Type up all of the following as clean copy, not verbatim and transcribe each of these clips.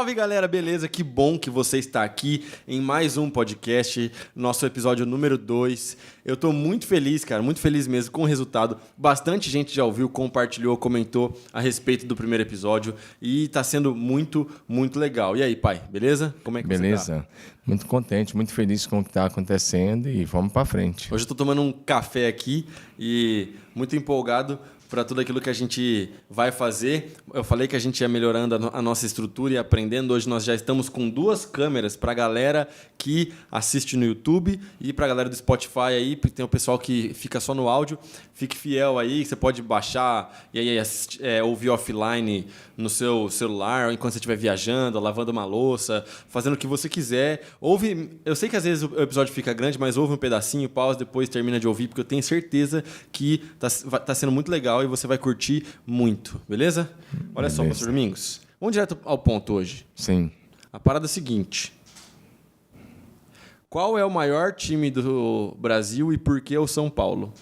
Salve, galera, beleza? Que bom que você está aqui em mais um podcast, nosso episódio número 2. Eu tô muito feliz, cara, muito feliz mesmo com o resultado. Bastante gente já ouviu, compartilhou, comentou a respeito do primeiro episódio e tá sendo muito, muito legal. E aí, pai, beleza? Como é que você tá? Beleza. Muito contente, muito feliz com o que está acontecendo e vamos para frente. Hoje eu tô tomando um café aqui e muito empolgado para tudo aquilo que a gente vai fazer. Eu falei que a gente ia melhorando a nossa estrutura e aprendendo. Hoje nós já estamos com 2 câmeras para a galera que assiste no YouTube e para a galera do Spotify aí, porque tem o pessoal que fica só no áudio. Fique fiel aí, você pode baixar e aí ouvir offline no seu celular, ou enquanto você estiver viajando, lavando uma louça, fazendo o que você quiser. Ouve, eu sei que às vezes o episódio fica grande, mas ouve um pedacinho, pausa, depois termina de ouvir, porque eu tenho certeza que tá sendo muito legal e você vai curtir muito, beleza? Olha só, pastor Domingos, vamos direto ao ponto hoje. Sim. A parada é a seguinte: qual é o maior time do Brasil e por que o São Paulo?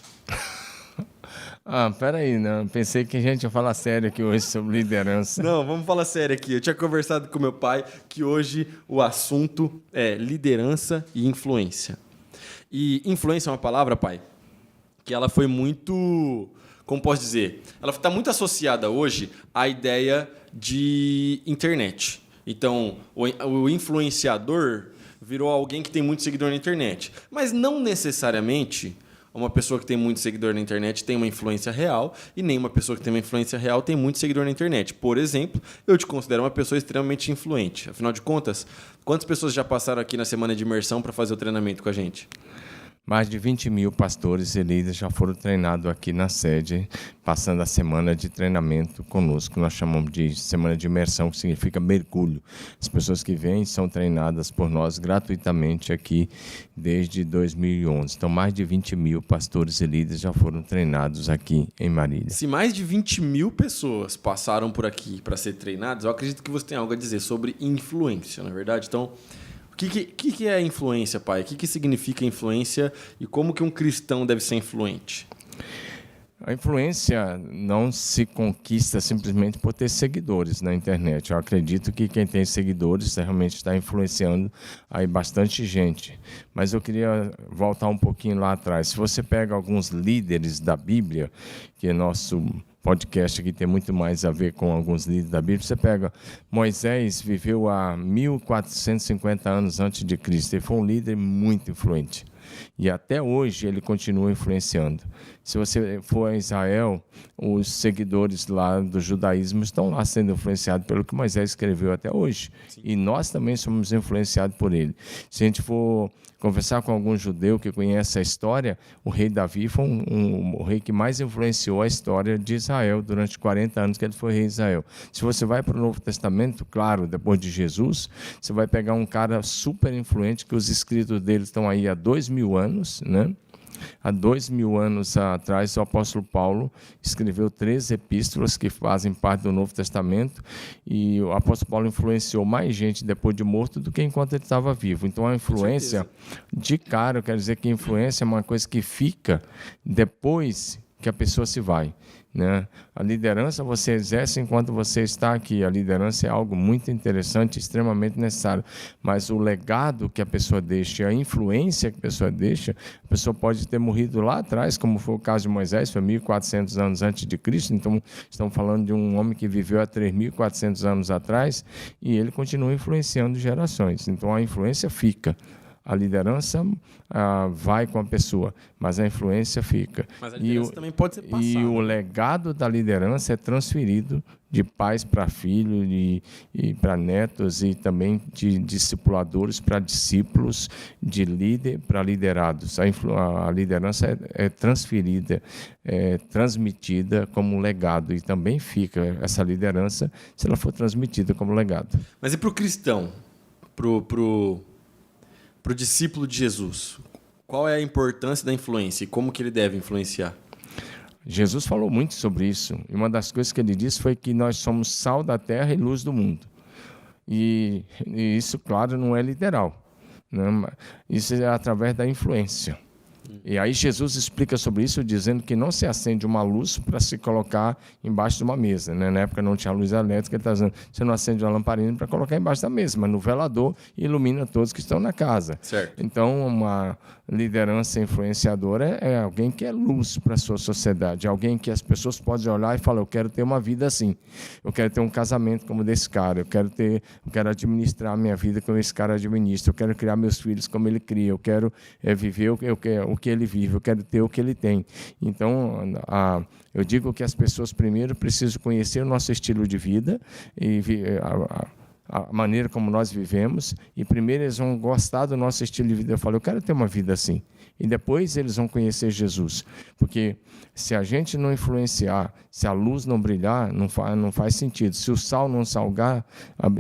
Peraí, não. Pensei que a gente ia falar sério aqui hoje sobre liderança. Não, vamos falar sério aqui. Eu tinha conversado com meu pai que hoje o assunto é liderança e influência. E influência é uma palavra, pai, que ela foi muito... Como posso dizer? Ela está muito associada hoje à ideia de internet. Então, o influenciador virou alguém que tem muito seguidor na internet. Mas não necessariamente uma pessoa que tem muito seguidor na internet tem uma influência real e nem uma pessoa que tem uma influência real tem muito seguidor na internet. Por exemplo, eu te considero uma pessoa extremamente influente. Afinal de contas, quantas pessoas já passaram aqui na semana de imersão para fazer o treinamento com a gente? Mais de 20 mil pastores e líderes já foram treinados aqui na sede, passando a semana de treinamento conosco. Nós chamamos de semana de imersão, que significa mergulho. As pessoas que vêm são treinadas por nós gratuitamente aqui desde 2011. Então, mais de 20 mil pastores e líderes já foram treinados aqui em Marília. Se mais de 20 mil pessoas passaram por aqui para ser treinadas, eu acredito que você tem algo a dizer sobre influência, não é verdade? Então, o que é influência, pai? O que significa influência e como que um cristão deve ser influente? A influência não se conquista simplesmente por ter seguidores na internet. Eu acredito que quem tem seguidores realmente está influenciando aí bastante gente. Mas eu queria voltar um pouquinho lá atrás. Se você pega alguns líderes da Bíblia, que é nosso podcast aqui tem muito mais a ver com alguns líderes da Bíblia. Você pega Moisés, viveu há 1450 anos antes de Cristo. Ele foi um líder muito influente. E até hoje ele continua influenciando. Se você for a Israel, os seguidores lá do judaísmo estão lá sendo influenciados pelo que Moisés escreveu até hoje. Sim. E nós também somos influenciados por ele. Se a gente for conversar com algum judeu que conhece a história, o rei Davi foi o rei que mais influenciou a história de Israel durante 40 anos que ele foi rei de Israel. Se você vai para o Novo Testamento, claro, depois de Jesus, você vai pegar um cara super influente, que os escritos dele estão aí há 2000 anos, né? Há 2000 anos atrás, o apóstolo Paulo escreveu 3 epístolas que fazem parte do Novo Testamento, e o apóstolo Paulo influenciou mais gente depois de morto do que enquanto ele estava vivo. Então, a influência, de cara, eu quero dizer que a influência é uma coisa que fica depois que a pessoa se vai, né? A liderança você exerce enquanto você está aqui. A liderança é algo muito interessante, extremamente necessário. Mas o legado que a pessoa deixa, a influência que a pessoa deixa, a pessoa pode ter morrido lá atrás, como foi o caso de Moisés, foi 1400 anos antes de Cristo. Então, estamos falando de um homem que viveu há 3400 anos atrás e ele continua influenciando gerações. Então, a influência fica. A liderança vai com a pessoa, mas a influência fica. Mas a liderança também pode ser passada. E o legado da liderança é transferido de pais para filhos e para netos, e também de discipuladores para discípulos, de líder para liderados. A liderança é transferida, é transmitida como legado, e também fica essa liderança se ela for transmitida como legado. Mas e para o cristão? Para o discípulo de Jesus, qual é a importância da influência e como que ele deve influenciar? Jesus falou muito sobre isso. E uma das coisas que ele disse foi que nós somos sal da terra e luz do mundo. E isso, claro, não é literal, né? Isso é através da influência. E aí Jesus explica sobre isso, dizendo que não se acende uma luz para se colocar embaixo de uma mesa, né? Na época não tinha luz elétrica, ele está dizendo, você não acende uma lamparina para colocar embaixo da mesa, mas no velador ilumina todos que estão na casa. Certo. Então, uma liderança influenciadora é alguém que é luz para a sua sociedade, alguém que as pessoas podem olhar e falar, eu quero ter uma vida assim, eu quero ter um casamento como desse cara, eu quero administrar a minha vida como esse cara administra, eu quero criar meus filhos como ele cria, eu quero viver o que ele vive, eu quero ter o que ele tem. Então, eu digo que as pessoas primeiro precisam conhecer o nosso estilo de vida e a maneira como nós vivemos, e primeiro eles vão gostar do nosso estilo de vida. Eu falo, eu quero ter uma vida assim. E depois eles vão conhecer Jesus. Porque se a gente não influenciar, se a luz não brilhar, não faz sentido. Se o sal não salgar,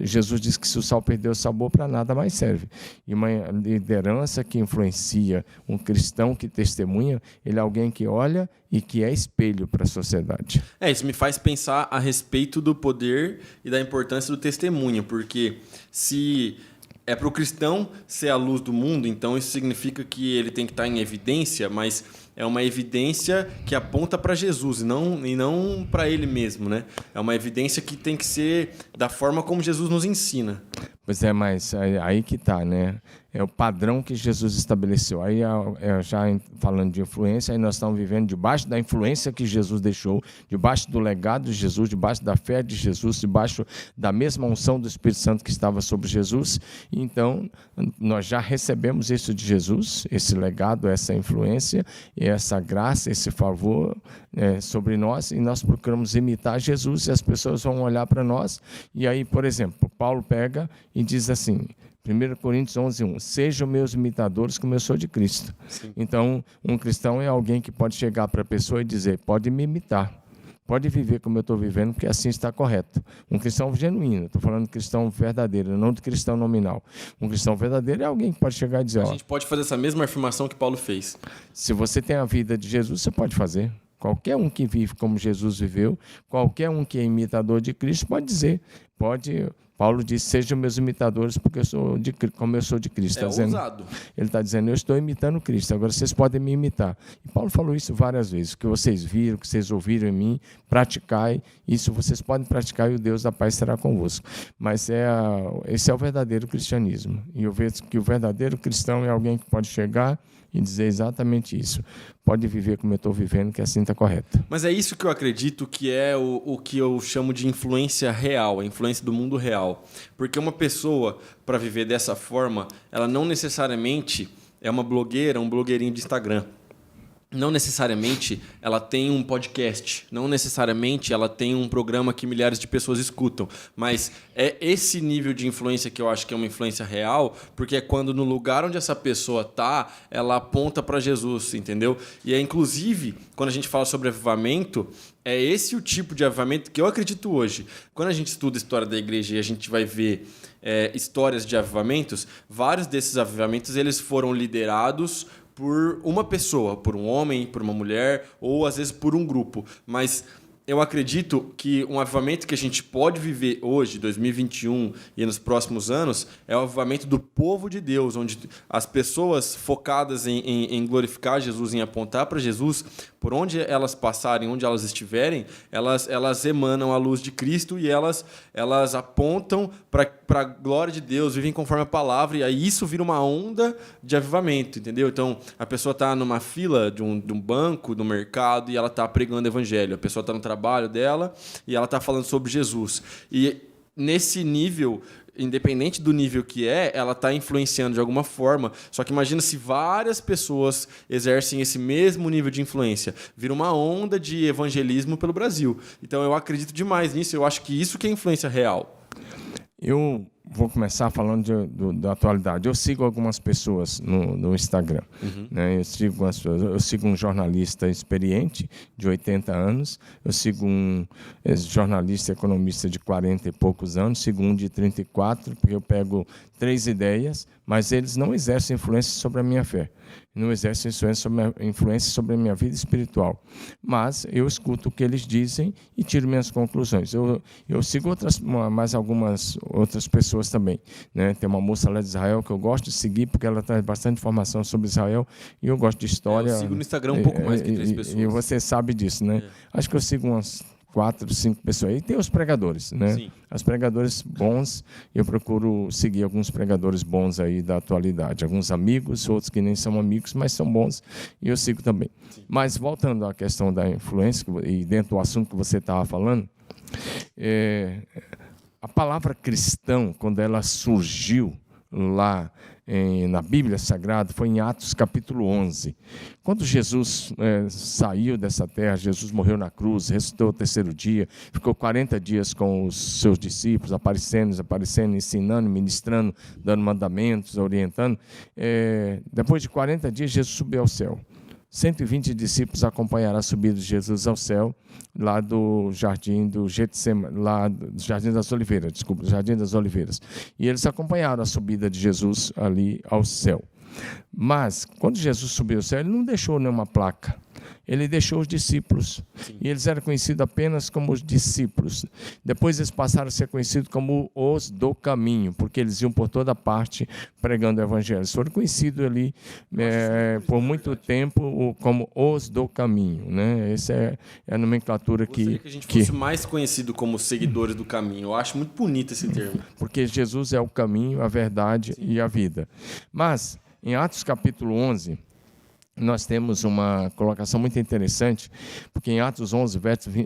Jesus diz que se o sal perder o sabor, para nada mais serve. E uma liderança que influencia, um cristão que testemunha, ele é alguém que olha e que é espelho para a sociedade. Isso me faz pensar a respeito do poder e da importância do testemunho, porque se é para o cristão ser a luz do mundo, então isso significa que ele tem que estar em evidência, mas é uma evidência que aponta para Jesus e não para ele mesmo, né? É uma evidência que tem que ser da forma como Jesus nos ensina. Pois é, mas aí que está, né? É o padrão que Jesus estabeleceu. Aí, já falando de influência, aí nós estamos vivendo debaixo da influência que Jesus deixou, debaixo do legado de Jesus, debaixo da fé de Jesus, debaixo da mesma unção do Espírito Santo que estava sobre Jesus. Então, nós já recebemos isso de Jesus, esse legado, essa influência, essa graça, esse favor sobre nós, e nós procuramos imitar Jesus, e as pessoas vão olhar para nós. E aí, por exemplo, Paulo pega e diz assim, 1 Coríntios 11:1, sejam meus imitadores como eu sou de Cristo. Sim. Então, um cristão é alguém que pode chegar para a pessoa e dizer, pode me imitar, pode viver como eu estou vivendo, porque assim está correto. Um cristão genuíno, estou falando de cristão verdadeiro, não de cristão nominal. Um cristão verdadeiro é alguém que pode chegar e dizer... A gente pode fazer essa mesma afirmação que Paulo fez. Se você tem a vida de Jesus, você pode fazer. Qualquer um que vive como Jesus viveu, qualquer um que é imitador de Cristo pode dizer, Paulo diz, sejam meus imitadores, porque como eu sou de Cristo. Ousado. Ele está dizendo, eu estou imitando Cristo, agora vocês podem me imitar. E Paulo falou isso várias vezes, o que vocês viram, o que vocês ouviram em mim, praticai, isso vocês podem praticar e o Deus da paz será convosco. Mas esse é o verdadeiro cristianismo. E eu vejo que o verdadeiro cristão é alguém que pode chegar e dizer exatamente isso. Pode viver como eu estou vivendo, que assim está correto. Mas é isso que eu acredito que é o que eu chamo de influência real, a influência do mundo real. Porque uma pessoa, para viver dessa forma, ela não necessariamente é uma blogueira, um blogueirinho de Instagram. Não necessariamente ela tem um podcast, não necessariamente ela tem um programa que milhares de pessoas escutam, mas é esse nível de influência que eu acho que é uma influência real, porque é quando no lugar onde essa pessoa está, ela aponta para Jesus, entendeu? E é inclusive, quando a gente fala sobre avivamento, é esse o tipo de avivamento que eu acredito hoje. Quando a gente estuda a história da igreja e a gente vai ver histórias de avivamentos, vários desses avivamentos eles foram liderados por uma pessoa, por um homem, por uma mulher, ou às vezes por um grupo. Mas eu acredito que um avivamento que a gente pode viver hoje, 2021 e nos próximos anos, é o avivamento do povo de Deus, onde as pessoas focadas em glorificar Jesus, em apontar para Jesus, por onde elas passarem, onde elas estiverem, elas emanam a luz de Cristo e elas apontam para a glória de Deus, vivem conforme a palavra, e aí isso vira uma onda de avivamento, entendeu? Então, a pessoa está numa fila de um banco, do mercado, e ela está pregando o evangelho. A pessoa está no trabalho dela e ela está falando sobre Jesus. E nesse nível, independente do nível que ela está influenciando de alguma forma. Só que imagina se várias pessoas exercem esse mesmo nível de influência. Vira uma onda de evangelismo pelo Brasil. Então eu acredito demais nisso. Eu acho que isso que é influência real. Eu vou começar falando da atualidade. Eu sigo algumas pessoas no Instagram. Uhum. Né? Eu sigo um jornalista experiente, de 80 anos. Eu sigo um jornalista economista de 40 e poucos anos. Sigo um de 34, porque eu pego 3 ideias, mas eles não exercem influência sobre a minha fé. Não exercem influência sobre a minha vida espiritual. Mas eu escuto o que eles dizem e tiro minhas conclusões. Eu sigo mais algumas outras pessoas pessoas também, né? Tem uma moça lá de Israel que eu gosto de seguir porque ela traz bastante informação sobre Israel e eu gosto de história. Eu sigo no Instagram um pouco mais que 3 pessoas. E você sabe disso, né? Acho que eu sigo umas 4, 5 pessoas. E tem os pregadores, né? Sim. Os pregadores bons, eu procuro seguir alguns pregadores bons aí da atualidade. Alguns amigos, outros que nem são amigos, mas são bons, e eu sigo também. Sim. Mas voltando à questão da influência, e dentro do assunto que você estava falando, a palavra cristão, quando ela surgiu lá na Bíblia Sagrada, foi em Atos capítulo 11. Quando Jesus saiu dessa terra, Jesus morreu na cruz, ressuscitou o terceiro dia, ficou 40 dias com os seus discípulos, aparecendo, ensinando, ministrando, dando mandamentos, orientando. Depois de 40 dias, Jesus subiu ao céu. 120 discípulos acompanharam a subida de Jesus ao céu, lá do jardim do Getsemane, lá do Jardim das Oliveiras. E eles acompanharam a subida de Jesus ali ao céu. Mas, quando Jesus subiu ao céu, ele não deixou nenhuma placa. Ele deixou os discípulos. Sim. E eles eram conhecidos apenas como os discípulos. Depois eles passaram a ser conhecidos como os do caminho, porque eles iam por toda parte pregando o evangelho. Eles foram conhecidos ali por muito tempo como os do caminho, né? Essa é a nomenclatura que... Gostaria que a gente fosse mais conhecido como seguidores do caminho. Eu acho muito bonito esse termo. Porque Jesus é o caminho, a verdade e a vida. Mas, em Atos capítulo 11... nós temos uma colocação muito interessante, porque em Atos 11,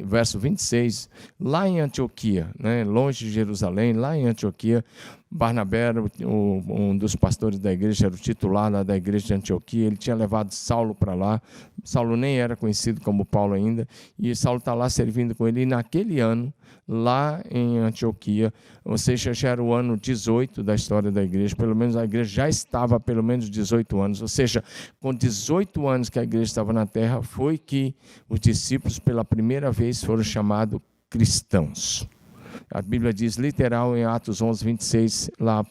verso 26, lá em Antioquia, né, longe de Jerusalém, lá em Antioquia, Barnabé, um dos pastores da igreja, era o titular lá da igreja de Antioquia, ele tinha levado Saulo para lá. Saulo nem era conhecido como Paulo ainda, e Saulo está lá servindo com ele, e naquele ano, lá em Antioquia, ou seja, já era o ano 18 da história da igreja, pelo menos a igreja já estava há pelo menos 18 anos, ou seja, com 18 anos que a igreja estava na terra, foi que os discípulos pela primeira vez foram chamados cristãos. A Bíblia diz literal em Atos 11, 26, lá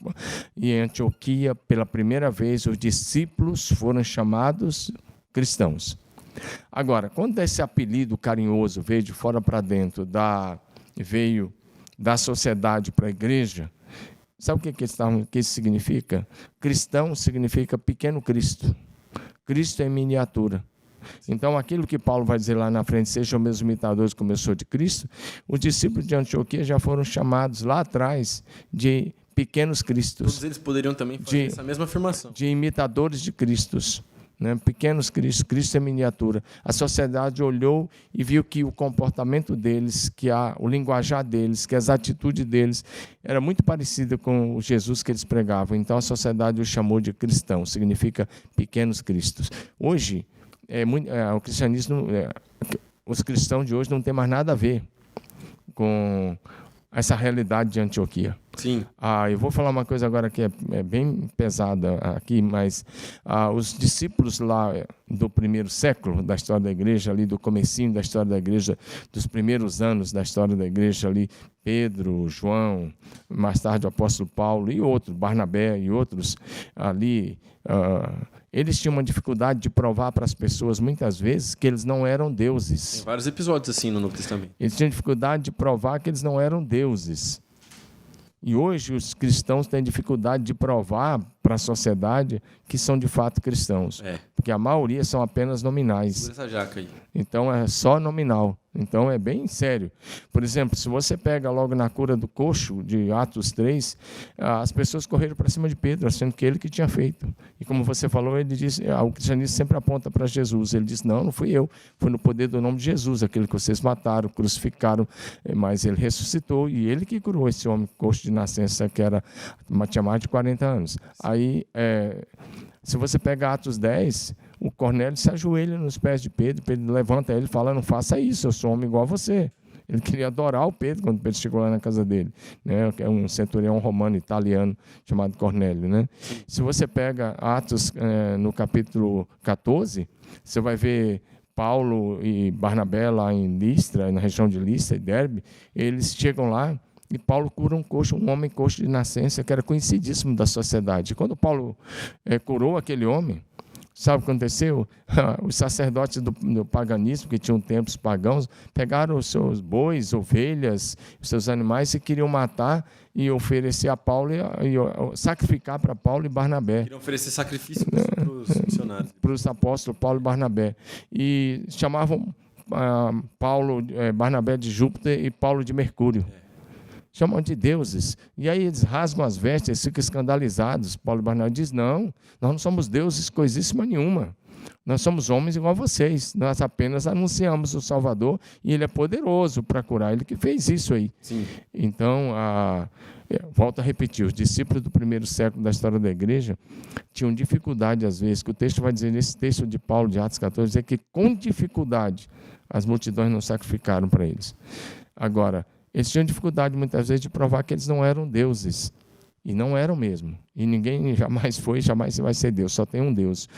em Antioquia, pela primeira vez os discípulos foram chamados cristãos. Agora, quando esse apelido carinhoso veio de fora para dentro, veio da sociedade para a igreja, sabe o que isso significa? Cristão significa pequeno Cristo. Cristo é miniatura. Então, aquilo que Paulo vai dizer lá na frente, sejam meus imitadores como eu sou de Cristo, os discípulos de Antioquia já foram chamados lá atrás de pequenos Cristos. Todos eles poderiam também fazer essa mesma afirmação. De imitadores de Cristos. Né? Pequenos Cristos, Cristo é miniatura. A sociedade olhou e viu que o comportamento deles, o linguajar deles, que as atitudes deles era muito parecida com o Jesus que eles pregavam. Então, a sociedade os chamou de cristãos, significa pequenos Cristos. Hoje, o cristianismo, os cristãos de hoje não têm mais nada a ver com essa realidade de Antioquia. Sim. Eu vou falar uma coisa agora que é bem pesada aqui, mas os discípulos lá do primeiro século da história da igreja, ali do comecinho da história da igreja, dos primeiros anos da história da igreja ali, Pedro, João, mais tarde o apóstolo Paulo e outros, Barnabé e outros ali, eles tinham uma dificuldade de provar para as pessoas, muitas vezes, que eles não eram deuses. Tem vários episódios assim no Novo Testamento. Eles tinham dificuldade de provar que eles não eram deuses. E hoje os cristãos têm dificuldade de provar para a sociedade que são de fato cristãos. Porque a maioria são apenas nominais. Por essa jaca aí. Então é só nominal. Então é bem sério. Por exemplo, se você pega logo na cura do coxo de Atos 3, as pessoas correram para cima de Pedro, achando que ele que tinha feito. E como você falou, ele disse, o cristianismo sempre aponta para Jesus. Ele disse, não fui eu, foi no poder do nome de Jesus, aquele que vocês mataram, crucificaram, mas ele ressuscitou e ele que curou esse homem coxo de nascença, que tinha mais de 40 anos. Aí, se você pega Atos 10, o Cornélio se ajoelha nos pés de Pedro, Pedro levanta ele e fala, não faça isso, eu sou homem igual a você. Ele queria adorar o Pedro quando Pedro chegou lá na casa dele, né? É um centurião romano italiano chamado Cornélio, né? Se você pega Atos no capítulo 14, você vai ver Paulo e Barnabé lá em Listra, na região de Listra e Derbe, eles chegam lá e Paulo cura um homem coxo de nascença que era conhecidíssimo da sociedade. Quando Paulo curou aquele homem, Sabe o que aconteceu? Os sacerdotes do paganismo, que tinham templos pagãos, pegaram os seus bois, ovelhas, os seus animais e queriam matar e oferecer a Paulo, sacrificar para Paulo e Barnabé. Queriam oferecer sacrifício para os missionários. Para os apóstolos Paulo e Barnabé. E chamavam Barnabé de Júpiter e Paulo de Mercúrio. Chamam de deuses. E aí eles rasgam as vestes, eles ficam escandalizados. Paulo e Barnabé dizem, não, nós não somos deuses coisíssima nenhuma. Nós somos homens igual a vocês. Nós apenas anunciamos o Salvador e Ele é poderoso para curar. Ele que fez isso aí. Sim. Então, volto a repetir, os discípulos do primeiro século da história da igreja tinham dificuldade, às vezes, que o texto vai dizer, nesse texto de Paulo, de Atos 14, dizer que com dificuldade as multidões não sacrificaram para eles. Agora, eles tinham dificuldade, muitas vezes, de provar que eles não eram deuses. E não eram mesmo. E ninguém jamais foi, jamais vai ser Deus. Só tem um Deus.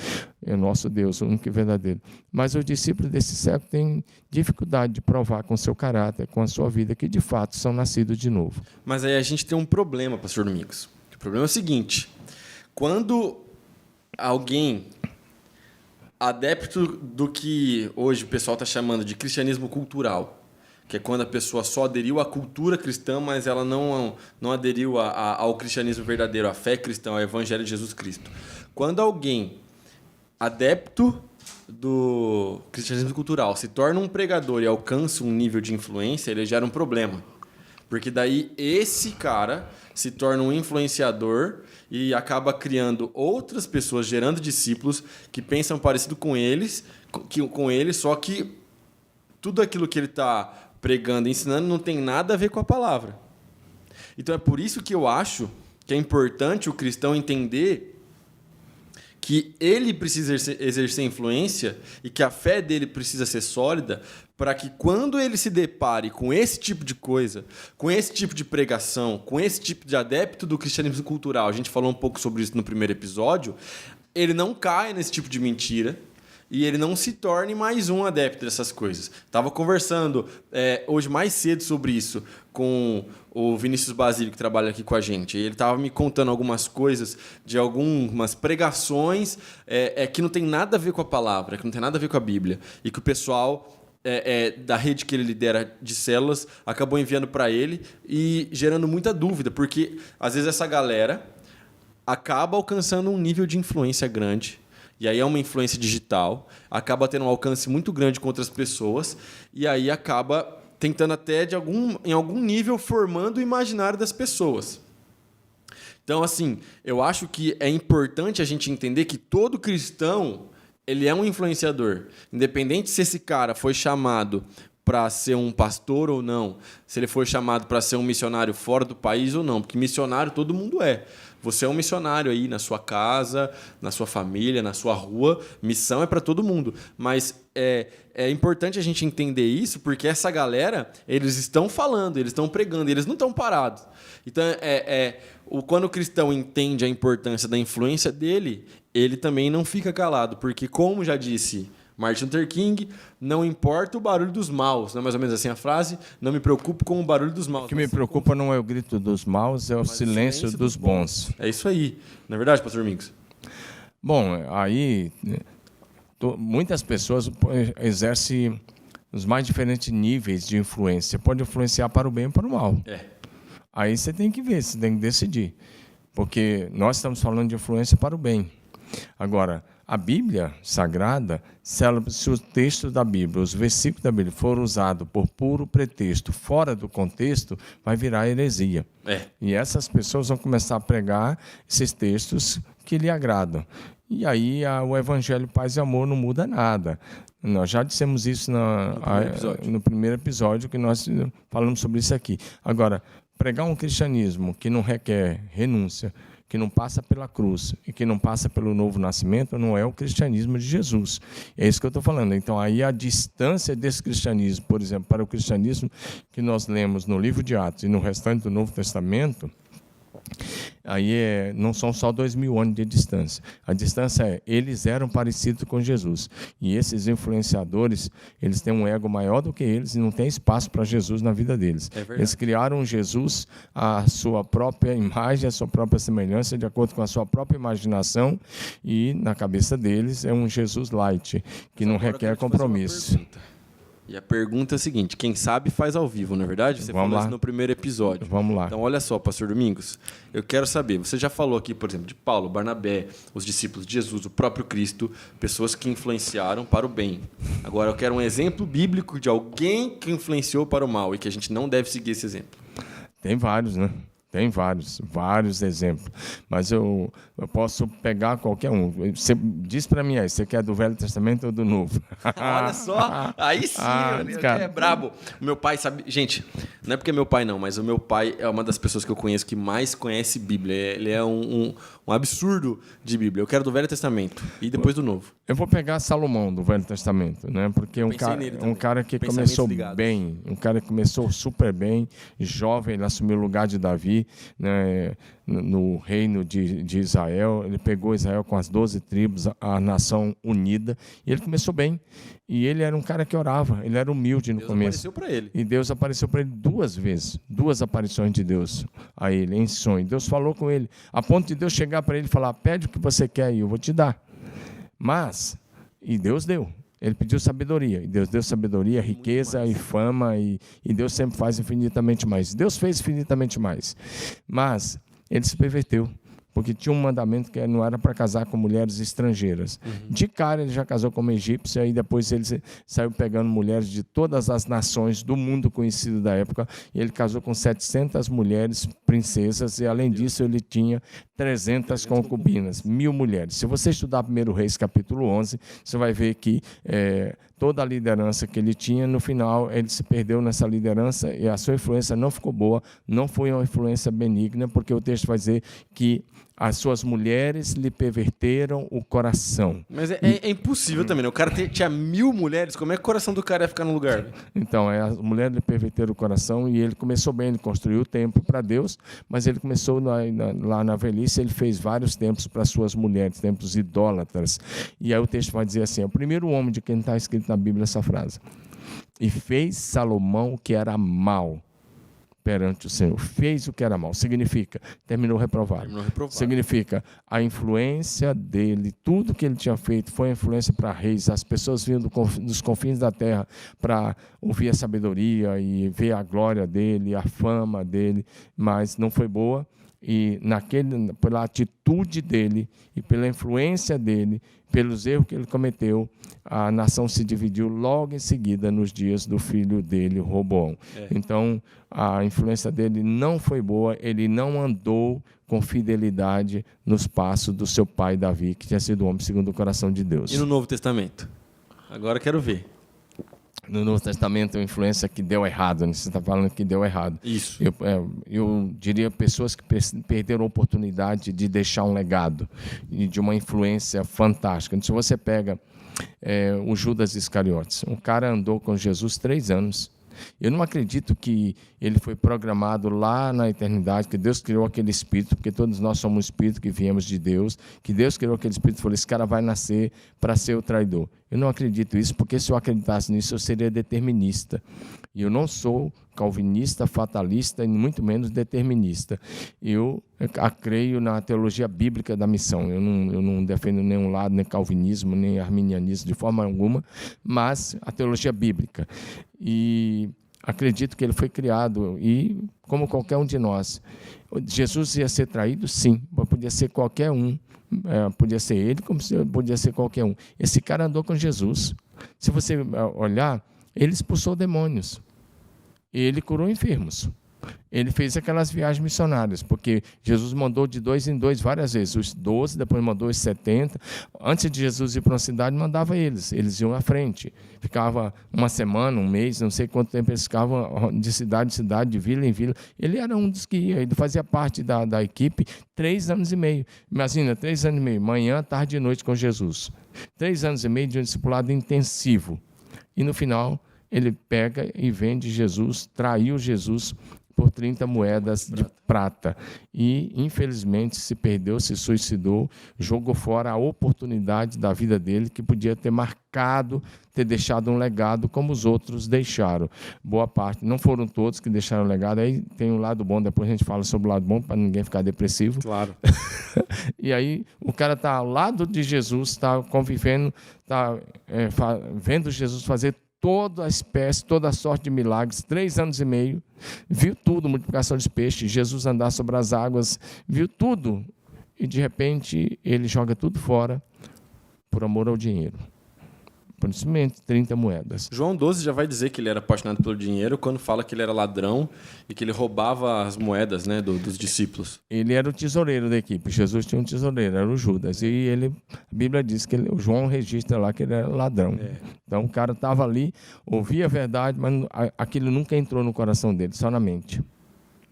É o nosso Deus, o único e verdadeiro. Mas os discípulos desse século têm dificuldade de provar com o seu caráter, com a sua vida, que de fato são nascidos de novo. Mas aí a gente tem um problema, pastor Domingos. O problema é o seguinte. Quando alguém adepto do que hoje o pessoal está chamando de cristianismo cultural, que é quando a pessoa só aderiu à cultura cristã, mas ela não aderiu ao cristianismo verdadeiro, à fé cristã, ao evangelho de Jesus Cristo. Quando alguém adepto do cristianismo cultural se torna um pregador e alcança um nível de influência, ele gera um problema. Porque daí esse cara se torna um influenciador e acaba criando outras pessoas, gerando discípulos que pensam parecido com ele, só que tudo aquilo que ele está pregando e ensinando não tem nada a ver com a palavra. Então é por isso que eu acho que é importante o cristão entender que ele precisa exercer influência e que a fé dele precisa ser sólida para que quando ele se depare com esse tipo de coisa, com esse tipo de pregação, com esse tipo de adepto do cristianismo cultural, a gente falou um pouco sobre isso no primeiro episódio, ele não caia nesse tipo de mentira e ele não se torne mais um adepto dessas coisas. Estava conversando hoje mais cedo sobre isso com o Vinícius Basílio, que trabalha aqui com a gente. Ele estava me contando algumas coisas de algumas pregações que não tem nada a ver com a palavra, que não tem nada a ver com a Bíblia. E que o pessoal da rede que ele lidera de células acabou enviando para ele e gerando muita dúvida, porque às vezes essa galera acaba alcançando um nível de influência grande. E aí é uma influência digital, acaba tendo um alcance muito grande com outras pessoas, e aí acaba tentando até, em algum nível, formando o imaginário das pessoas. Então, assim, eu acho que é importante a gente entender que todo cristão ele é um influenciador. Independente se esse cara foi chamado para ser um pastor ou não, se ele foi chamado para ser um missionário fora do país ou não, porque missionário todo mundo é. Você é um missionário aí na sua casa, na sua família, na sua rua. Missão é para todo mundo. Mas é importante a gente entender isso, porque essa galera, eles estão falando, eles estão pregando, eles não estão parados. Então, quando o cristão entende a importância da influência dele, ele também não fica calado. Porque, como já disse Martin Luther King, não importa o barulho dos maus. Não é mais ou menos assim a frase? Não me preocupo com o barulho dos maus. O que me preocupa não é o grito dos maus, é o silêncio dos bons. É isso aí. Não é verdade, pastor Domingos? Bom, aí muitas pessoas exercem os mais diferentes níveis de influência. Você pode influenciar para o bem ou para o mal. Aí você tem que ver, você tem que decidir. Porque nós estamos falando de influência para o bem. Agora, a Bíblia Sagrada, se o texto da Bíblia, os versículos da Bíblia forem usados por puro pretexto, fora do contexto, vai virar heresia. E essas pessoas vão começar a pregar esses textos que lhe agradam. E aí o Evangelho Paz e Amor não muda nada. Nós já dissemos isso no primeiro episódio, que nós falamos sobre isso aqui. Agora, pregar um cristianismo que não requer renúncia, que não passa pela cruz e que não passa pelo novo nascimento, não é o cristianismo de Jesus. É isso que eu estou falando. Então, aí a distância desse cristianismo, por exemplo, para o cristianismo que nós lemos no livro de Atos e no restante do Novo Testamento, Aí não são só 2.000 anos de distância. A distância eles eram parecidos com Jesus. E esses influenciadores, eles têm um ego maior do que eles e não tem espaço para Jesus na vida deles. Eles criaram Jesus à sua própria imagem, à sua própria semelhança, de acordo com a sua própria imaginação, e na cabeça deles é um Jesus light, que não requer compromisso. E a pergunta é a seguinte: quem sabe faz ao vivo, não é verdade? Você falou isso no primeiro episódio. Vamos lá. Então, olha só, pastor Domingos, eu quero saber, você já falou aqui, por exemplo, de Paulo, Barnabé, os discípulos de Jesus, o próprio Cristo, pessoas que influenciaram para o bem. Agora, eu quero um exemplo bíblico de alguém que influenciou para o mal e que a gente não deve seguir esse exemplo. Tem vários, né? Tem vários exemplos. Mas eu posso pegar qualquer um. Você diz para mim aí, você quer do Velho Testamento ou do Novo? Olha só, aí sim, é brabo. O meu pai sabe... Gente, não é porque é meu pai não, mas o meu pai é uma das pessoas que eu conheço que mais conhece Bíblia. Ele é um absurdo de Bíblia. Eu quero do Velho Testamento e depois do Novo. Eu vou pegar Salomão do Velho Testamento, né? Porque um cara que começou bem, um cara que começou super bem, jovem, ele assumiu o lugar de Davi, né, no reino de Israel. Ele pegou Israel com as 12 tribos, a nação unida, e ele começou bem. E ele era um cara que orava, ele era humilde no começo. Deus apareceu para ele. E Deus apareceu para ele 2 vezes, 2 aparições de Deus a ele, em sonho. Deus falou com ele, a ponto de Deus chegar para ele e falar: pede o que você quer e eu vou te dar. E Deus deu. Ele pediu sabedoria, e Deus deu sabedoria, riqueza e fama, e Deus sempre faz infinitamente mais. Deus fez infinitamente mais, mas ele se perverteu, porque tinha um mandamento que não era para casar com mulheres estrangeiras. De cara ele já casou com uma egípcia, e depois ele saiu pegando mulheres de todas as nações do mundo conhecido da época, e ele casou com 700 mulheres princesas, e além disso ele tinha 300 concubinas, 1.000 mulheres. Se você estudar 1 Reis capítulo 11, você vai ver que toda a liderança que ele tinha, no final ele se perdeu nessa liderança, e a sua influência não ficou boa, não foi uma influência benigna, porque o texto vai dizer que as suas mulheres lhe perverteram o coração. Mas é impossível também, né? O cara tinha 1.000 mulheres, como é que o coração do cara ia ficar no lugar? Então, as mulheres lhe perverteram o coração, e ele começou bem, ele construiu o templo para Deus, mas ele começou lá na velhice, ele fez vários templos para suas mulheres, templos idólatras. E aí o texto vai dizer assim: é o primeiro homem de quem está escrito na Bíblia essa frase: e fez Salomão o que era mal perante o Senhor. Fez o que era mal. Significa, terminou reprovado. Significa, a influência dele, tudo que ele tinha feito foi influência para reis. As pessoas vinham dos confins da terra para ouvir a sabedoria e ver a glória dele, a fama dele, mas não foi boa. E pela atitude dele e pela influência dele, pelos erros que ele cometeu, a nação se dividiu logo em seguida nos dias do filho dele, Roboão. Então, a influência dele não foi boa, ele não andou com fidelidade nos passos do seu pai Davi, que tinha sido homem segundo o coração de Deus. E no Novo Testamento? Agora quero ver. No Novo Testamento, a influência que deu errado, né? Você está falando que deu errado. Isso. Eu diria pessoas que perderam a oportunidade de deixar um legado e de uma influência fantástica. Se você pega o Judas Iscariotes, um cara andou com Jesus 3 anos. Eu não acredito que ele foi programado lá na eternidade, que Deus criou aquele espírito, porque todos nós somos um espírito que viemos de Deus, que Deus criou aquele espírito e falou: esse cara vai nascer para ser o traidor. Eu não acredito nisso, porque se eu acreditasse nisso, eu seria determinista. E eu não sou calvinista, fatalista e muito menos determinista. Eu creio na teologia bíblica da missão. Eu não defendo nenhum lado, nem calvinismo, nem arminianismo de forma alguma, mas a teologia bíblica. E acredito que ele foi criado, e como qualquer um de nós. Jesus ia ser traído? Sim, podia ser qualquer um. Podia ser ele, como podia ser qualquer um. Esse cara andou com Jesus. Se você olhar, ele expulsou demônios. Ele curou enfermos. Ele fez aquelas viagens missionárias, porque Jesus mandou de 2 em 2 várias vezes, os 12, depois mandou os 70. Antes de Jesus ir para uma cidade, mandava eles iam à frente. Ficava uma semana, um mês, não sei quanto tempo eles ficavam de cidade em cidade, de vila em vila. Ele era um dos que ia, ele fazia parte da equipe 3 anos e meio. Imagina, 3 anos e meio, manhã, tarde e noite com Jesus. 3 anos e meio de um discipulado intensivo. E no final, ele pega e vende Jesus, traiu Jesus por 30 moedas de prata. E, infelizmente, se perdeu, se suicidou, jogou fora a oportunidade da vida dele, que podia ter marcado, ter deixado um legado como os outros deixaram. Boa parte, não foram todos que deixaram legado, aí tem um lado bom, depois a gente fala sobre o lado bom, para ninguém ficar depressivo. Claro. E aí o cara está ao lado de Jesus, está convivendo, está vendo Jesus fazer toda a espécie, toda a sorte de milagres, 3 anos e meio, viu tudo, multiplicação de peixes, Jesus andar sobre as águas, viu tudo, e de repente ele joga tudo fora por amor ao dinheiro. Principalmente 30 moedas. João 12 já vai dizer que ele era apaixonado pelo dinheiro quando fala que ele era ladrão e que ele roubava as moedas, né, dos discípulos. Ele era o tesoureiro da equipe. Jesus tinha um tesoureiro, era o Judas. E a Bíblia diz que o João registra lá que ele era ladrão. Então o cara estava ali, ouvia a verdade, mas aquilo nunca entrou no coração dele, só na mente.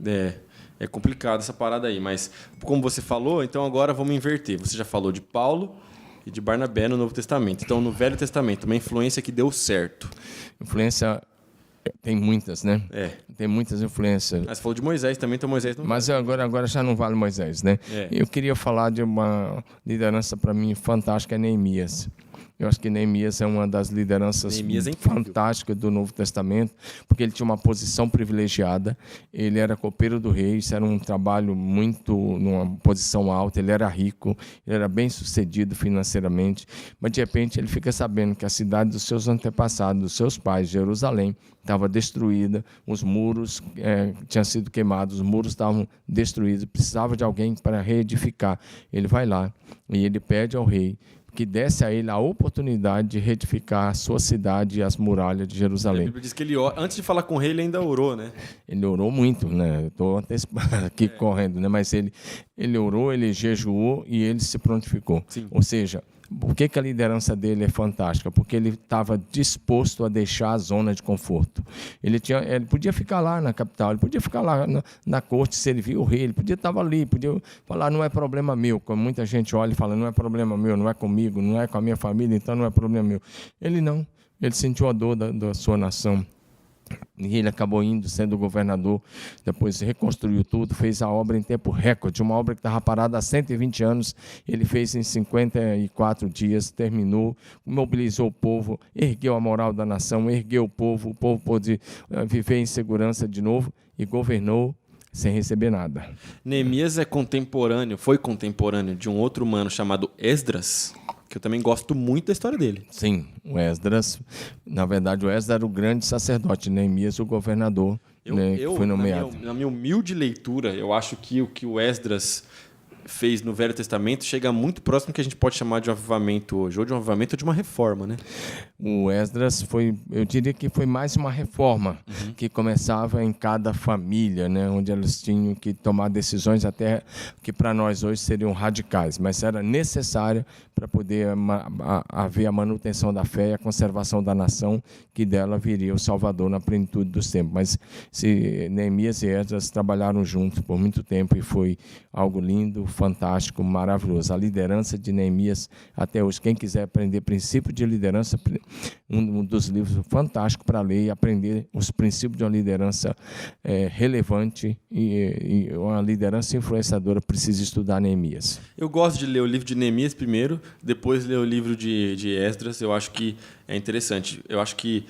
É complicado essa parada aí, mas como você falou, então agora vamos inverter. Você já falou de Paulo e de Barnabé no Novo Testamento. Então, no Velho Testamento, uma influência que deu certo. Influência tem muitas, né? Tem muitas influências. Mas você falou de Moisés também, então Moisés não... Mas agora já não vale Moisés, né? Eu queria falar de uma liderança, para mim, fantástica, é Neemias. Eu acho que Neemias é uma das lideranças fantásticas do Novo Testamento, porque ele tinha uma posição privilegiada, ele era copeiro do rei, isso era um trabalho muito, numa posição alta, ele era rico, ele era bem sucedido financeiramente, mas de repente ele fica sabendo que a cidade dos seus antepassados, dos seus pais, Jerusalém, estava destruída, os muros tinham sido queimados, os muros estavam destruídos, precisava de alguém para reedificar. Ele vai lá e ele pede ao rei que desse a ele a oportunidade de reedificar a sua cidade e as muralhas de Jerusalém. A Bíblia diz que ele, antes de falar com o rei, ele ainda orou, né? Ele orou muito, né? Estou aqui correndo, né? Mas ele orou, ele jejuou e ele se prontificou. Sim. Ou seja, por que a liderança dele é fantástica? Porque ele estava disposto a deixar a zona de conforto. Ele podia ficar lá na capital, ele podia ficar lá na corte, servir o rei, ele podia estar ali, podia falar, não é problema meu, como muita gente olha e fala, não é problema meu, não é comigo, não é com a minha família, então não é problema meu. Ele não, ele sentiu a dor da sua nação. E ele acabou indo, sendo governador, depois reconstruiu tudo, fez a obra em tempo recorde, uma obra que estava parada há 120 anos, ele fez em 54 dias, terminou, mobilizou o povo, ergueu a moral da nação, ergueu o povo pôde viver em segurança de novo e governou sem receber nada. Neemias foi contemporâneo de um outro humano chamado Esdras, que eu também gosto muito da história dele. Sim, o Esdras, na verdade o Esdras era o grande sacerdote, Neemias o governador, que foi nomeado. Na minha humilde leitura, eu acho que o que o Esdras fez no Velho Testamento chega muito próximo do que a gente pode chamar de um avivamento hoje, ou de um avivamento ou de uma reforma, né? O Esdras eu diria que foi mais uma reforma que começava em cada família, né? Onde eles tinham que tomar decisões até que para nós hoje seriam radicais, mas era necessária para poder haver a manutenção da fé e a conservação da nação, que dela viria o Salvador na plenitude dos tempos. Mas Neemias e Esdras trabalharam juntos por muito tempo e foi algo lindo, fantástico, maravilhoso. A liderança de Neemias até hoje. Quem quiser aprender princípio de liderança, um dos livros fantásticos para ler e aprender os princípios de uma liderança relevante e uma liderança influenciadora, precisa estudar Neemias. Eu gosto de ler o livro de Neemias primeiro, depois ler o livro de Esdras. Eu acho que é interessante. Eu acho que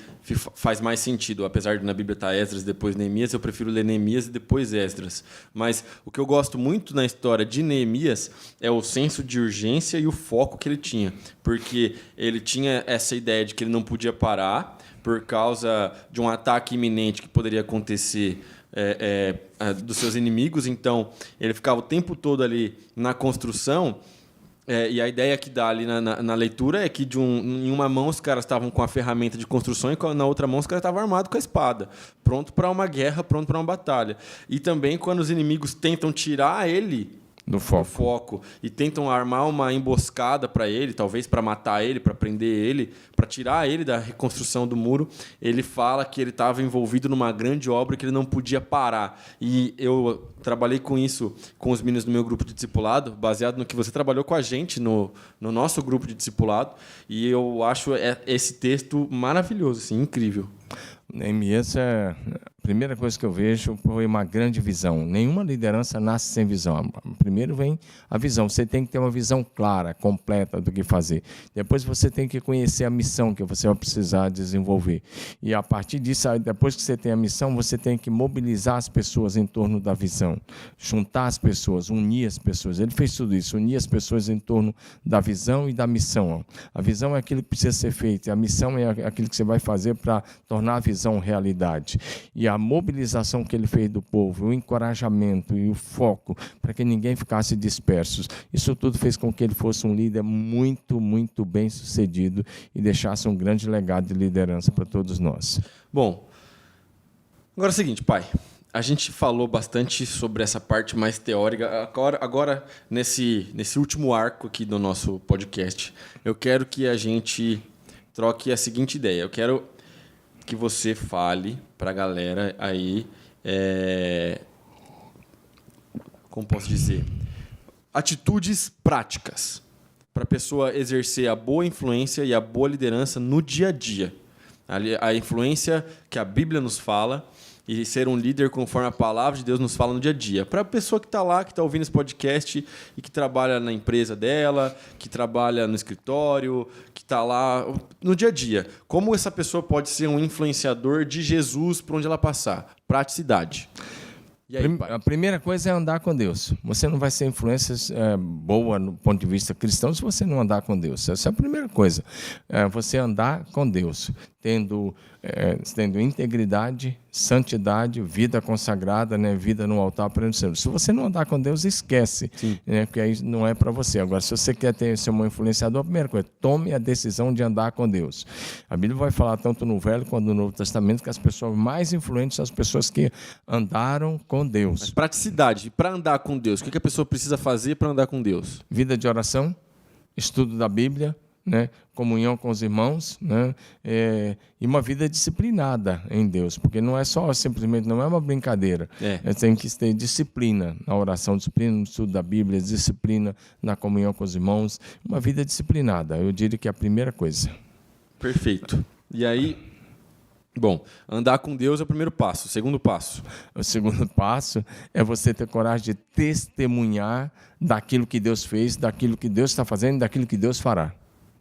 faz mais sentido. Apesar de na Bíblia estar Esdras, depois Neemias, eu prefiro ler Neemias e depois Esdras. Mas o que eu gosto muito na história de Neemias é o senso de urgência e o foco que ele tinha. Porque ele tinha essa ideia de que ele não podia parar por causa de um ataque iminente que poderia acontecer dos seus inimigos. Então, ele ficava o tempo todo ali na construção. E a ideia que dá ali na leitura é que em uma mão os caras estavam com a ferramenta de construção e na outra mão os caras estavam armados com a espada, pronto para uma guerra, pronto para uma batalha. E também quando os inimigos tentam tirar ele do foco e tentam armar uma emboscada para ele, talvez para matar ele, para prender ele, para tirar ele da reconstrução do muro, ele fala que ele estava envolvido numa grande obra que ele não podia parar. E eu trabalhei com isso com os meninos do meu grupo de discipulado, baseado no que você trabalhou com a gente no nosso grupo de discipulado, e eu acho esse texto maravilhoso, assim, incrível. Neemias, primeira coisa que eu vejo foi uma grande visão. Nenhuma liderança nasce sem visão. Primeiro vem a visão. Você tem que ter uma visão clara, completa do que fazer. Depois você tem que conhecer a missão que você vai precisar desenvolver. E a partir disso, depois que você tem a missão, você tem que mobilizar as pessoas em torno da visão. Juntar as pessoas, unir as pessoas. Ele fez tudo isso, unir as pessoas em torno da visão e da missão. A visão é aquilo que precisa ser feito. A missão é aquilo que você vai fazer para tornar a visão realidade. E a mobilização que ele fez do povo, o encorajamento e o foco para que ninguém ficasse disperso. Isso tudo fez com que ele fosse um líder muito, muito bem sucedido e deixasse um grande legado de liderança para todos nós. Bom, agora é o seguinte, pai. A gente falou bastante sobre essa parte mais teórica. Agora nesse último arco aqui do nosso podcast, eu quero que a gente troque a seguinte ideia. Eu quero que você fale para a galera aí, como posso dizer, atitudes práticas para a pessoa exercer a boa influência e a boa liderança no dia a dia. A influência que a Bíblia nos fala e ser um líder conforme a palavra de Deus nos fala no dia a dia. Para a pessoa que está lá, que está ouvindo esse podcast e que trabalha na empresa dela, que trabalha no escritório, que está lá no dia a dia. Como essa pessoa pode ser um influenciador de Jesus por onde ela passar? Praticidade. E aí, a primeira coisa é andar com Deus. Você não vai ser influência boa no ponto de vista cristão se você não andar com Deus. Essa é a primeira coisa. Você andar com Deus, tendo integridade, santidade, vida consagrada, né? Vida no altar perante o Senhor. Se você não andar com Deus, esquece, né? Porque aí não é para você. Agora, se você quer ser um influenciador, a primeira coisa, tome a decisão de andar com Deus. A Bíblia vai falar tanto no Velho quanto no Novo Testamento que as pessoas mais influentes são as pessoas que andaram com Deus. Mas praticidade, para andar com Deus, o que a pessoa precisa fazer para andar com Deus? Vida de oração, estudo da Bíblia, né? Comunhão com os irmãos, né? E uma vida disciplinada em Deus, porque não é só simplesmente, não é uma brincadeira. Tem que ter disciplina na oração, disciplina no estudo da Bíblia, disciplina na comunhão com os irmãos, uma vida disciplinada. Eu diria que é a primeira coisa. Perfeito. E aí, bom, andar com Deus é o primeiro passo. O segundo passo? O segundo passo é você ter coragem de testemunhar daquilo que Deus fez, daquilo que Deus está fazendo, daquilo que Deus fará.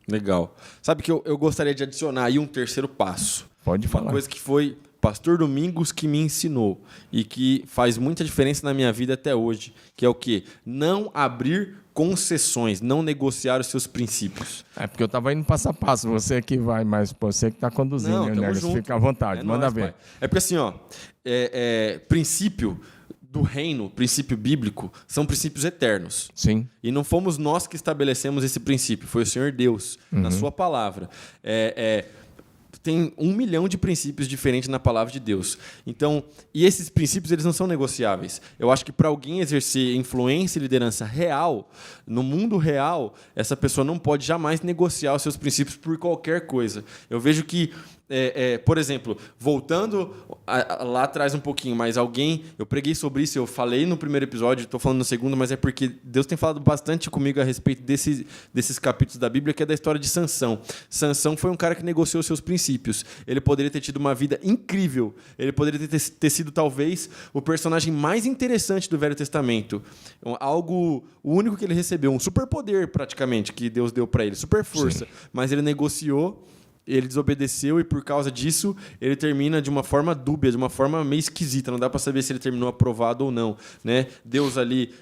Legal. Sabe que eu gostaria de adicionar aí um terceiro passo. Pode falar. Uma coisa que foi Pastor Domingos que me ensinou e que faz muita diferença na minha vida até hoje, que é o quê? Não abrir concessões, não negociar os seus princípios. É porque eu estava indo passo a passo, você que vai, mas você que está conduzindo, não, né? Fica à vontade, manda ver. Pai. É porque assim, princípio do reino, princípio bíblico, são princípios eternos. Sim. E não fomos nós que estabelecemos esse princípio, foi o Senhor Deus, na sua palavra. Tem 1 milhão de princípios diferentes na palavra de Deus. Então, e esses princípios eles não são negociáveis. Eu acho que para alguém exercer influência e liderança real, no mundo real, essa pessoa não pode jamais negociar os seus princípios por qualquer coisa. Eu vejo que por exemplo, voltando lá atrás um pouquinho, mas eu preguei sobre isso, eu falei no primeiro episódio, estou falando no segundo, mas é porque Deus tem falado bastante comigo a respeito desses capítulos da Bíblia, que é da história de Sansão. Sansão foi um cara que negociou seus princípios. Ele poderia ter tido uma vida incrível, ele poderia ter sido talvez o personagem mais interessante do Velho Testamento. O único que ele recebeu, um superpoder praticamente, que Deus deu para ele, super força, mas ele negociou, ele desobedeceu e por causa disso ele termina de uma forma dúbia, de uma forma meio esquisita. Não dá para saber se ele terminou aprovado ou não, né? Deus ali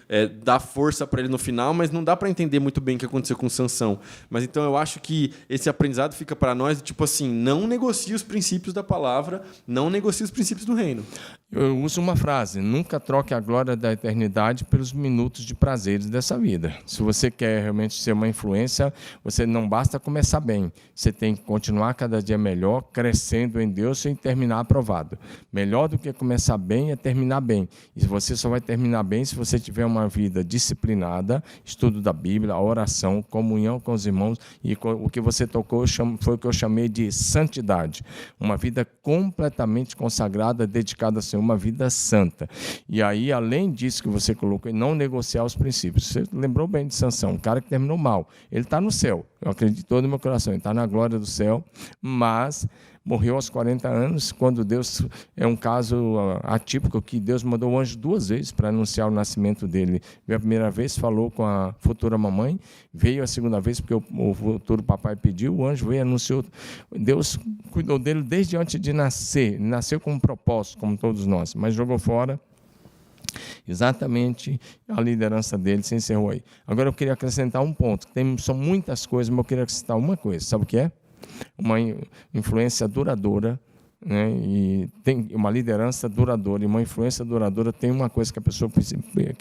dá força para ele no final, mas não dá para entender muito bem o que aconteceu com Sansão. Mas então eu acho que esse aprendizado fica para nós, tipo assim, não negocie os princípios da palavra, não negocie os princípios do reino. Eu uso uma frase: nunca troque a glória da eternidade pelos minutos de prazeres dessa vida. Se você quer realmente ser uma influência, você não basta começar bem, você tem que continuar cada dia melhor, crescendo em Deus e terminar aprovado. Melhor do que começar bem é terminar bem. E você só vai terminar bem se você tiver uma vida disciplinada, estudo da Bíblia, oração, comunhão com os irmãos, e o que você tocou foi o que eu chamei de santidade. Uma vida completamente consagrada, dedicada ao Senhor, uma vida santa. E aí, além disso que você colocou, não negociar os princípios. Você lembrou bem de Sansão, um cara que terminou mal. Ele está no céu, eu acredito todo no meu coração, ele está na glória do céu, mas morreu aos 40 anos, quando Deus, é um caso atípico, que Deus mandou o anjo 2 vezes para anunciar o nascimento dele. Veio a primeira vez, falou com a futura mamãe, veio a segunda vez, porque o futuro papai pediu, o anjo veio e anunciou. Deus cuidou dele desde antes de nascer, nasceu com um propósito, como todos nós, mas jogou fora. Exatamente, a liderança dele se encerrou aí. Agora eu queria acrescentar um ponto. São muitas coisas, mas eu queria acrescentar uma coisa. Sabe o que é? Uma influência duradoura, né? E tem uma liderança duradoura. E uma influência duradoura tem uma coisa que a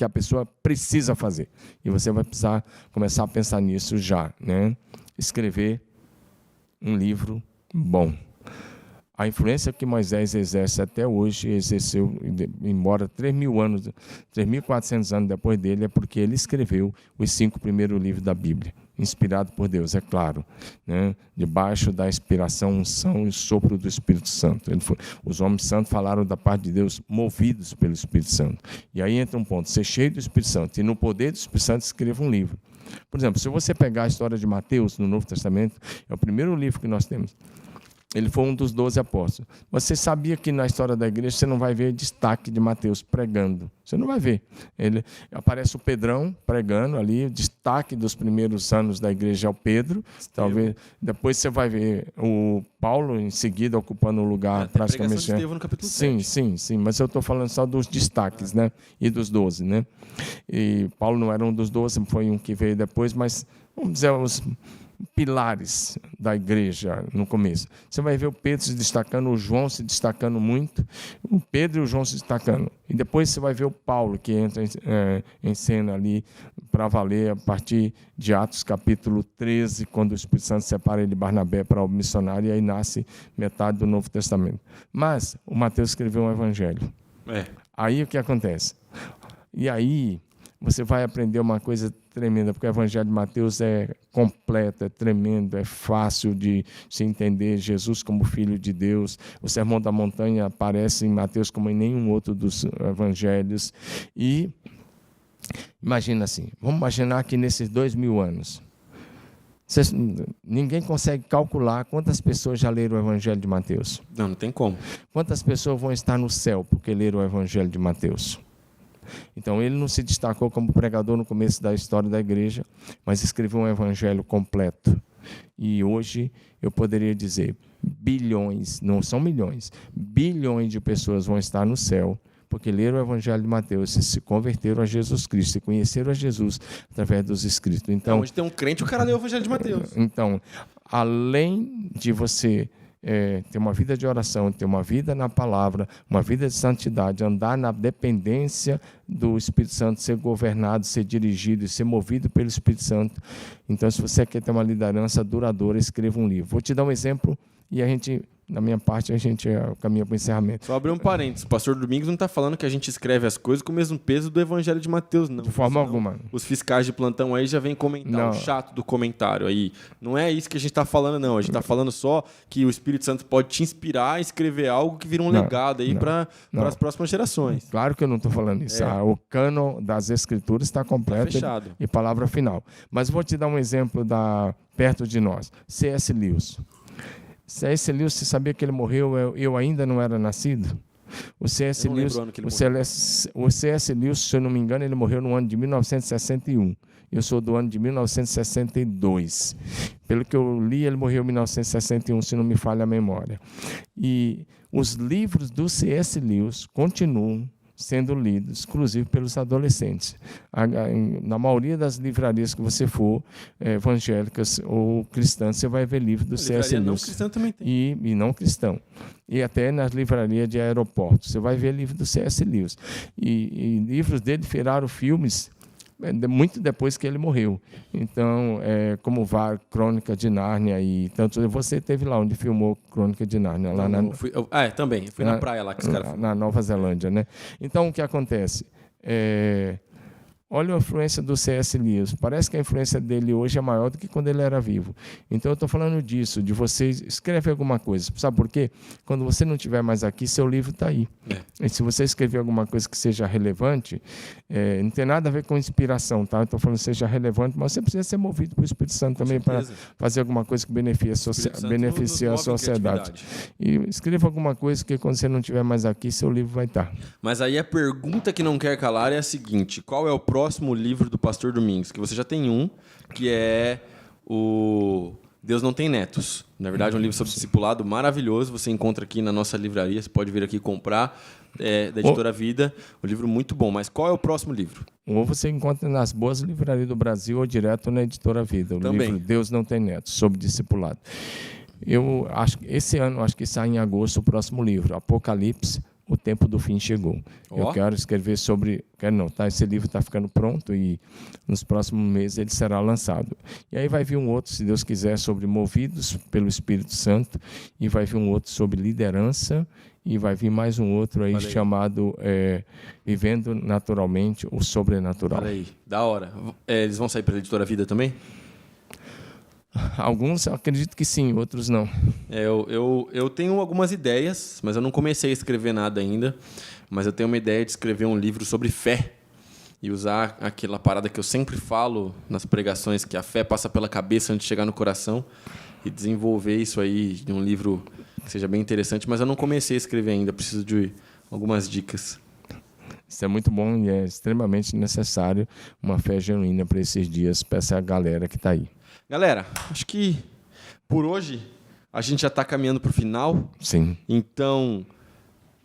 pessoa precisa fazer. E você vai precisar começar a pensar nisso já, né? Escrever um livro bom. A influência que Moisés exerce até hoje, exerceu, embora 3.400 anos depois dele, é porque ele escreveu os 5 primeiros livros da Bíblia, inspirado por Deus, é claro, né? Debaixo da inspiração, unção e sopro do Espírito Santo. Os homens santos falaram da parte de Deus, movidos pelo Espírito Santo. E aí entra um ponto: ser cheio do Espírito Santo e no poder do Espírito Santo escreva um livro. Por exemplo, se você pegar a história de Mateus no Novo Testamento, é o primeiro livro que nós temos. Ele foi um dos 12 apóstolos. Você sabia que na história da igreja você não vai ver destaque de Mateus pregando? Você não vai ver. Aparece o Pedrão pregando ali, o destaque dos primeiros anos da igreja é o Pedro. Talvez depois você vai ver o Paulo em seguida ocupando o lugar praticamente. Estevão no capítulo 7. Sim, mas eu estou falando só dos destaques, né? E dos 12, né? E Paulo não era um dos 12, foi um que veio depois, mas vamos dizer os pilares da igreja no começo. Você vai ver o Pedro se destacando, o João se destacando muito, o Pedro e o João se destacando. E depois você vai ver o Paulo, que entra em cena ali para valer a partir de Atos capítulo 13, quando o Espírito Santo separa ele de Barnabé para o missionário, e aí nasce metade do Novo Testamento. Mas o Mateus escreveu um evangelho. Aí o que acontece? E aí você vai aprender uma coisa tremenda, porque o Evangelho de Mateus é completo, é tremendo, é fácil de se entender. Jesus como Filho de Deus. O Sermão da Montanha aparece em Mateus como em nenhum outro dos evangelhos. E imagina assim, vamos imaginar que nesses 2000 anos, ninguém consegue calcular quantas pessoas já leram o Evangelho de Mateus. Não tem como. Quantas pessoas vão estar no céu porque leram o Evangelho de Mateus? Então, ele não se destacou como pregador no começo da história da igreja, mas escreveu um evangelho completo. E hoje eu poderia dizer, bilhões, não são milhões, bilhões de pessoas vão estar no céu, porque leram o evangelho de Mateus e se converteram a Jesus Cristo, e conheceram a Jesus através dos escritos. Então, onde tem um crente, o cara leu o evangelho de Mateus. Então, além de você ter uma vida de oração, ter uma vida na palavra, uma vida de santidade, andar na dependência do Espírito Santo, ser governado, ser dirigido e ser movido pelo Espírito Santo. Então, se você quer ter uma liderança duradoura, escreva um livro. Vou te dar um exemplo e na minha parte, a gente caminha para o encerramento. Só abrir um parênteses. O pastor Domingos não está falando que a gente escreve as coisas com o mesmo peso do Evangelho de Mateus, não. De forma alguma. Os fiscais de plantão aí já vêm comentar o chato do comentário aí. Não é isso que a gente está falando, não. A gente está falando só que o Espírito Santo pode te inspirar a escrever algo que vira um legado aí para as próximas gerações. Claro que eu não estou falando isso. O cânon das Escrituras está completo. Tá fechado. E palavra final. Mas vou te dar um exemplo perto de nós. C.S. Lewis. C.S. Lewis, você sabia que ele morreu, eu ainda não era nascido? O C.S. Lewis, se eu não me engano, ele morreu no ano de 1961. Eu sou do ano de 1962. Pelo que eu li, ele morreu em 1961, se não me falha a memória. E os livros do C.S. Lewis continuam sendo lidos, inclusive pelos adolescentes. Na maioria das livrarias que você for, evangélicas ou cristãs, você vai ver livros do C.S. Lewis. Não cristã também tem. E não cristão. E até nas livrarias de aeroportos, você vai ver livros do C.S. Lewis. E livros dele viraram filmes muito depois que ele morreu. Então, como Crônica de Nárnia e tanto. Você esteve lá onde filmou Crônica de Nárnia. Também. Fui na praia lá que os caras. Na Nova Zelândia, né? Então, o que acontece? Olha a influência do C.S. Lewis. Parece que a influência dele hoje é maior do que quando ele era vivo. Então, eu estou falando disso, de você escrever alguma coisa. Sabe por quê? Quando você não estiver mais aqui, seu livro está aí. E se você escrever alguma coisa que seja relevante, não tem nada a ver com inspiração, tá? Eu estou falando que seja relevante, mas você precisa ser movido pelo Espírito Santo também para fazer alguma coisa que beneficie a sociedade. E escreva alguma coisa que quando você não estiver mais aqui, seu livro vai estar. Mas aí a pergunta que não quer calar é a seguinte: qual é o próximo livro do Pastor Domingos? Que você já tem um, que é o Deus Não Tem Netos. Na verdade, é um livro sobre discipulado maravilhoso. Você encontra aqui na nossa livraria, você pode vir aqui comprar, da Editora Vida. Um livro muito bom. Mas qual é o próximo livro? Ou você encontra nas boas livrarias do Brasil ou direto na Editora Vida. O livro Deus Não Tem Netos, sobre discipulado. Eu acho que esse ano, acho que sai em agosto o próximo livro, Apocalipse, O Tempo do Fim Chegou. Eu quero escrever sobre... esse livro está ficando pronto e nos próximos meses ele será lançado. E aí vai vir um outro, se Deus quiser, sobre movidos pelo Espírito Santo, e vai vir um outro sobre liderança, e vai vir mais um outro aí chamado Vivendo Naturalmente o Sobrenatural. Olha aí, da hora. Eles vão sair pela Editora Vida também? Alguns eu acredito que sim, outros não. Eu tenho algumas ideias, mas eu não comecei a escrever nada ainda. Mas eu tenho uma ideia de escrever um livro sobre fé e usar aquela parada que eu sempre falo nas pregações, que a fé passa pela cabeça antes de chegar no coração, e desenvolver isso aí de um livro que seja bem interessante. Mas eu não comecei a escrever ainda, preciso de algumas dicas. Isso é muito bom e é extremamente necessário uma fé genuína para esses dias, para essa galera que está aí. Galera, acho que por hoje a gente já está caminhando para o final. Sim. Então,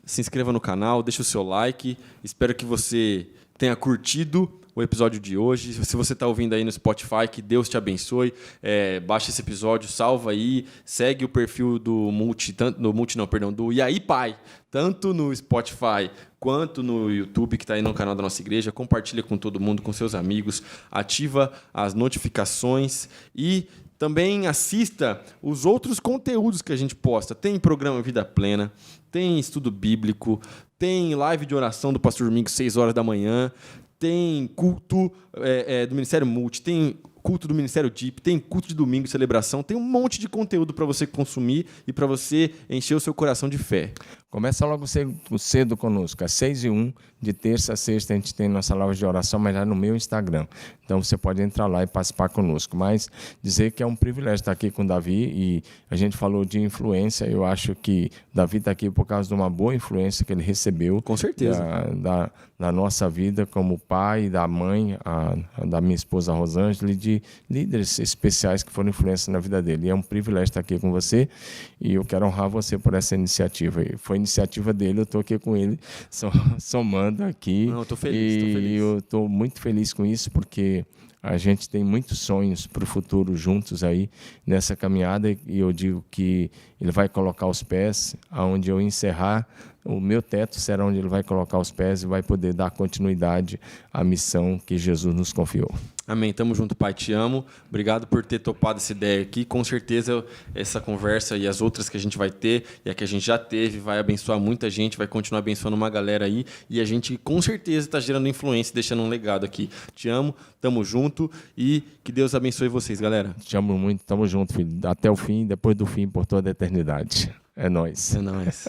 se inscreva no canal, deixa o seu like. Espero que você tenha curtido o episódio de hoje. Se você está ouvindo aí no Spotify, que Deus te abençoe. Baixa esse episódio, salva aí, segue o perfil do do E aí Pai, tanto no Spotify quanto no YouTube, que está aí no canal da nossa igreja. Compartilha com todo mundo, com seus amigos, ativa as notificações e também assista os outros conteúdos que a gente posta. Tem programa Vida Plena, tem estudo bíblico, tem live de oração do Pastor Domingos, 6 horas da manhã, tem culto do Ministério Multi, tem culto do Ministério Deep, tem culto de domingo, celebração, tem um monte de conteúdo para você consumir e para você encher o seu coração de fé. Começa logo cedo conosco, às 6h01, de terça a sexta, a gente tem nossa live de oração, mas lá no meu Instagram. Então, você pode entrar lá e participar conosco. Mas dizer que é um privilégio estar aqui com o Davi, e a gente falou de influência, eu acho que Davi está aqui por causa de uma boa influência que ele recebeu. Com certeza. Da nossa vida como pai, da mãe, da minha esposa Rosângela, e de líderes especiais que foram influência na vida dele. E é um privilégio estar aqui com você, e eu quero honrar você por essa iniciativa. Foi iniciativa dele, eu estou aqui com ele, somando aqui. Não, eu estou feliz, e eu estou muito feliz com isso, porque a gente tem muitos sonhos para o futuro juntos aí nessa caminhada, e eu digo que ele vai colocar os pés aonde eu encerrar. O meu teto será onde ele vai colocar os pés e vai poder dar continuidade à missão que Jesus nos confiou. Amém. Tamo junto, Pai. Te amo. Obrigado por ter topado essa ideia aqui. Com certeza essa conversa e as outras que a gente vai ter e a que a gente já teve vai abençoar muita gente, vai continuar abençoando uma galera aí, e a gente com certeza está gerando influência e deixando um legado aqui. Te amo, tamo junto e que Deus abençoe vocês, galera. Te amo muito, tamo junto, filho. Até o fim, depois do fim, por toda a eternidade. É nóis. É nóis.